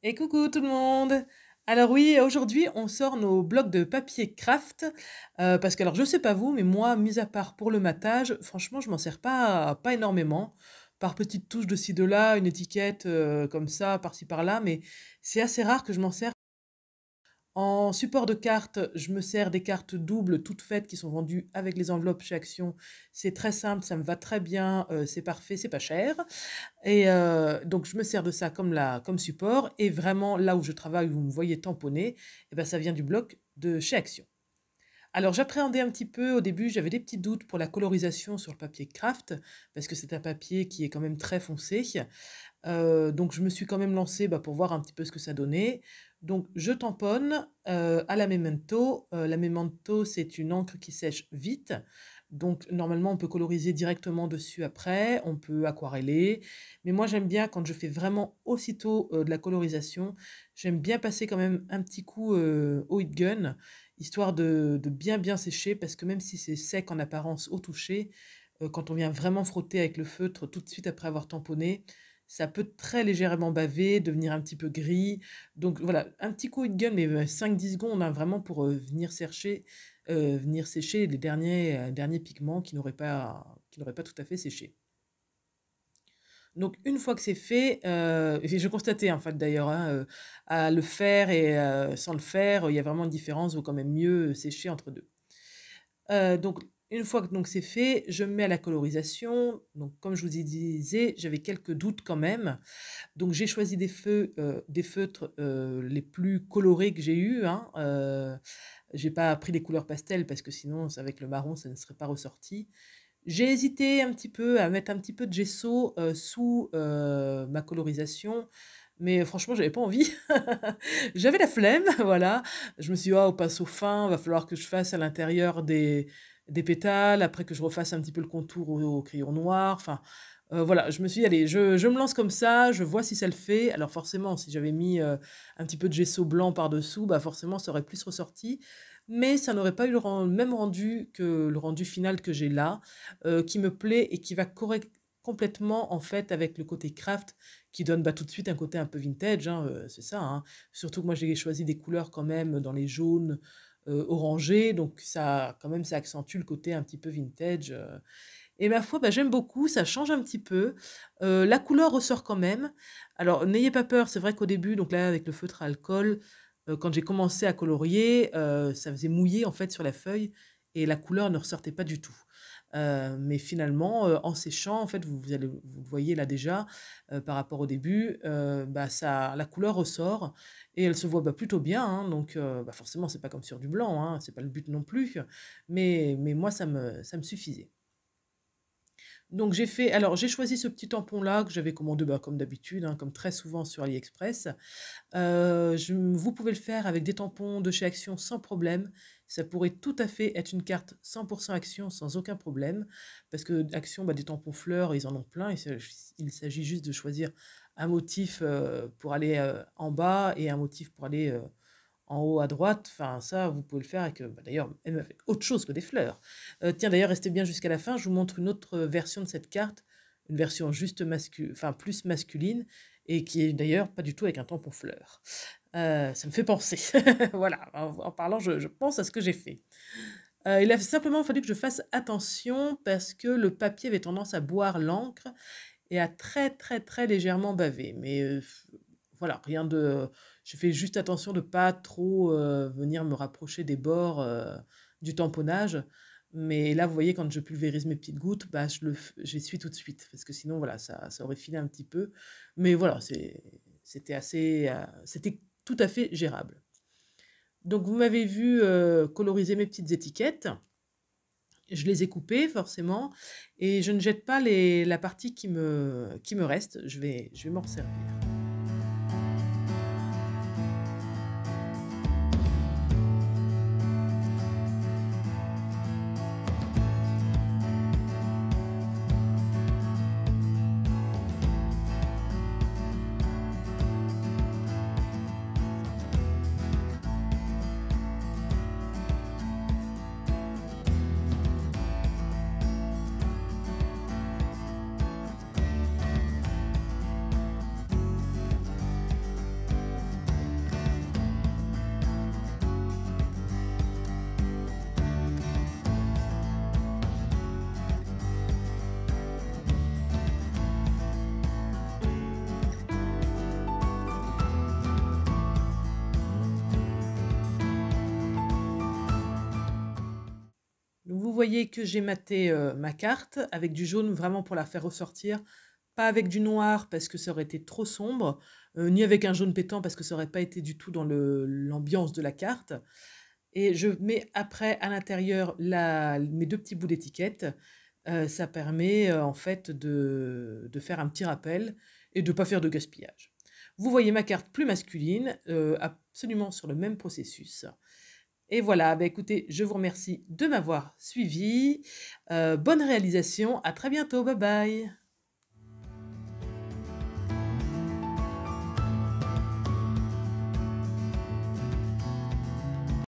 Et coucou tout le monde! Alors oui, aujourd'hui on sort nos blocs de papier craft, parce que alors je sais pas vous, mais moi, mis à part pour le matage, franchement je m'en sers pas énormément. Par petites touches de ci de là, une étiquette, comme ça, par-ci par-là, mais c'est assez rare que je m'en sers. En support de cartes, je me sers des cartes doubles toutes faites qui sont vendues avec les enveloppes chez Action. C'est très simple, ça me va très bien, c'est parfait, c'est pas cher. Et donc je me sers de ça comme support et vraiment là où je travaille, où vous me voyez tamponner et ben ça vient du bloc de chez Action. Alors j'appréhendais un petit peu au début, j'avais des petits doutes pour la colorisation sur le papier craft parce que c'est un papier qui est quand même très foncé. Donc je me suis quand même lancée, bah, pour voir un petit peu ce que ça donnait. Donc je tamponne, à la Memento. La Memento, c'est une encre qui sèche vite. Donc normalement, on peut coloriser directement dessus après, on peut aquareller. Mais moi, j'aime bien quand je fais vraiment aussitôt, de la colorisation, j'aime bien passer quand même un petit coup, au heat gun, histoire de bien, bien sécher parce que même si c'est sec en apparence au toucher, quand on vient vraiment frotter avec le feutre tout de suite après avoir tamponné, ça peut très légèrement baver, devenir un petit peu gris. Donc voilà, un petit coup de gun, mais 5-10 secondes, hein, vraiment pour venir sécher les derniers pigments qui n'auraient pas tout à fait séché. Donc une fois que c'est fait, et je constatais en fait d'ailleurs, hein, à le faire et sans le faire, il y a vraiment une différence, vaut quand même mieux sécher entre deux. Donc une fois que donc c'est fait, je me mets à la colorisation. Donc comme je vous ai disais, j'avais quelques doutes quand même. Donc j'ai choisi des feutres, les plus colorés que j'ai eus, hein, j'ai pas pris les couleurs pastel parce que sinon avec le marron, ça ne serait pas ressorti. J'ai hésité un petit peu à mettre un petit peu de gesso, sous, ma colorisation, mais franchement, j'avais pas envie. J'avais la flemme, voilà. Je me suis dit: «Oh, au pinceau fin, va falloir que je fasse à l'intérieur des pétales, après que je refasse un petit peu le contour au crayon noir», enfin, voilà. Je me suis dit: «Allez, je me lance comme ça, je vois si ça le fait». Alors forcément, si j'avais mis, un petit peu de gesso blanc par-dessous, bah, forcément, ça aurait plus ressorti, mais ça n'aurait pas eu le même rendu que le rendu final que j'ai là, qui me plaît et qui va complètement, en fait, avec le côté craft qui donne, bah, tout de suite un côté un peu vintage, hein, c'est ça, hein. Surtout que moi j'ai choisi des couleurs quand même dans les jaunes, orangés, donc ça quand même ça accentue le côté un petit peu vintage, et ma foi, bah, j'aime beaucoup, ça change un petit peu. La couleur ressort quand même. Alors n'ayez pas peur, c'est vrai qu'au début, donc là avec le feutre à alcool, quand j'ai commencé à colorier, ça faisait mouiller en fait sur la feuille et la couleur ne ressortait pas du tout. Mais finalement, en séchant, en fait, vous le voyez là déjà, par rapport au début, bah, ça la couleur ressort et elle se voit, bah, plutôt bien, hein, donc bah, forcément c'est pas comme sur du blanc, hein, c'est pas le but non plus, mais moi ça me suffisait. Donc j'ai choisi ce petit tampon-là que j'avais commandé, bah, comme d'habitude, hein, comme très souvent sur AliExpress. Vous pouvez le faire avec des tampons de chez Action sans problème. Ça pourrait tout à fait être une carte 100 Action sans aucun problème, parce que Action, bah, des tampons fleurs, ils en ont plein. Il s'agit juste de choisir un motif, pour aller, en bas et un motif pour aller, en haut à droite. Enfin ça, vous pouvez le faire avec, bah, d'ailleurs même avec autre chose que des fleurs. Tiens d'ailleurs restez bien jusqu'à la fin, je vous montre une autre, version de cette carte, une version juste enfin plus masculine et qui est d'ailleurs pas du tout avec un tampon fleur. Ça me fait penser. Voilà, en parlant, je pense à ce que j'ai fait. Il a simplement fallu que je fasse attention parce que le papier avait tendance à boire l'encre et à très, très, très légèrement baver. Mais, voilà, rien de je fais juste attention de pas trop, venir me rapprocher des bords, du tamponnage. Mais là, vous voyez, quand je pulvérise mes petites gouttes, bah, j'essuie tout de suite parce que sinon, voilà, ça aurait filé un petit peu. Mais voilà, c'était tout à fait gérable. Donc vous m'avez vu, coloriser mes petites étiquettes. Je les ai coupées forcément et je ne jette pas la partie qui me reste. Je vais m'en servir. voyez que j'ai maté, ma carte avec du jaune vraiment pour la faire ressortir, pas avec du noir parce que ça aurait été trop sombre, ni avec un jaune pétant parce que ça aurait pas été du tout dans l'ambiance de la carte et je mets après à l'intérieur la mes 2 petits bouts d'étiquette, ça permet, en fait de faire un petit rappel et de pas faire de gaspillage. Vous voyez ma carte plus masculine, absolument sur le même processus et voilà, bah, écoutez, je vous remercie de m'avoir suivi, bonne réalisation, à très bientôt, bye bye.